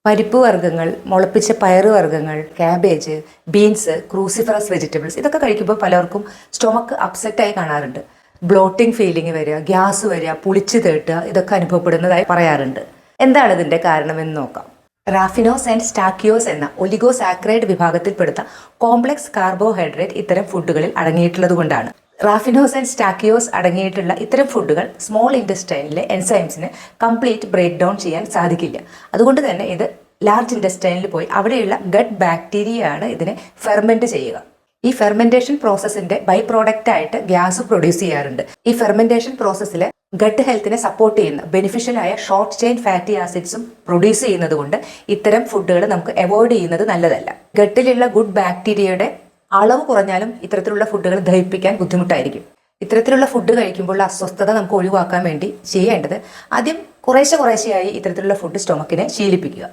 പരിപ്പ് വർഗ്ഗങ്ങൾ, മുളപ്പിച്ച പയറ് വർഗ്ഗങ്ങൾ, ക്യാബേജ്, ബീൻസ്, ക്രൂസിഫറസ് വെജിറ്റബിൾസ് ഇതൊക്കെ കഴിക്കുമ്പോൾ പലർക്കും സ്റ്റൊമക്ക് അപ്സെറ്റായി കാണാറുണ്ട്. ബ്ലോട്ടിംഗ് ഫീലിംഗ് വരിക, ഗ്യാസ് വരിക, പുളിച്ച് തേട്ടുക ഇതൊക്കെ അനുഭവപ്പെടുന്നതായി പറയാറുണ്ട്. എന്താണ് ഇതിൻ്റെ കാരണമെന്ന് നോക്കാം. റാഫിനോസ് ആൻഡ് സ്റ്റാക്കിയോസ് എന്ന ഒലിഗോസാക്രൈഡ് വിഭാഗത്തിൽപ്പെടുത്ത കോംപ്ലക്സ് കാർബോഹൈഡ്രേറ്റ് ഇത്തരം ഫുഡുകളിൽ അടങ്ങിയിട്ടുള്ളത് കൊണ്ടാണ്. റാഫിനോസ് ആൻഡ് സ്റ്റാക്കിയോസ് അടങ്ങിയിട്ടുള്ള ഇത്തരം ഫുഡുകൾ സ്മോൾ ഇൻറ്റസ്റ്റൈനിലെ എൻസൈംസിന് കംപ്ലീറ്റ് ബ്രേക്ക് ഡൗൺ ചെയ്യാൻ സാധിക്കില്ല. അതുകൊണ്ട് തന്നെ ഇത് ലാർജ് ഇൻറ്റസ്റ്റൈനിൽ പോയി അവിടെയുള്ള ഗട്ട് ബാക്ടീരിയയാണ് ഇതിനെ ഫെർമെൻറ്റ് ചെയ്യുക. ഈ ഫെർമെൻറ്റേഷൻ പ്രോസസ്സിന്റെ ബൈ പ്രോഡക്റ്റ് ആയിട്ട് ഗ്യാസ് പ്രൊഡ്യൂസ് ചെയ്യാറുണ്ട്. ഈ ഫെർമെൻറ്റേഷൻ പ്രോസസ്സിൽ ഗട്ട് ഹെൽത്തിനെ സപ്പോർട്ട് ചെയ്യുന്ന ബെനിഫിഷ്യലായ ഷോർട്ട് ചെയിൻ ഫാറ്റി ആസിഡ്സും പ്രൊഡ്യൂസ് ചെയ്യുന്നത് കൊണ്ട് ഇത്തരം ഫുഡുകൾ നമുക്ക് അവോയ്ഡ് ചെയ്യുന്നത് നല്ലതല്ല. ഗട്ടിലുള്ള ഗുഡ് ബാക്ടീരിയയുടെ അളവ് കുറഞ്ഞാലും ഇത്തരത്തിലുള്ള ഫുഡുകൾ ദഹിപ്പിക്കാൻ ബുദ്ധിമുട്ടായിരിക്കും. ഇത്തരത്തിലുള്ള ഫുഡ് കഴിക്കുമ്പോൾ അസ്വസ്ഥത നമുക്ക് ഒഴിവാക്കാൻ വേണ്ടി ചെയ്യേണ്ടത് ആദ്യം കുറേശ്ശെയായി ഇത്തരത്തിലുള്ള ഫുഡ് സ്റ്റൊമക്കിനെ ശീലിപ്പിക്കുക.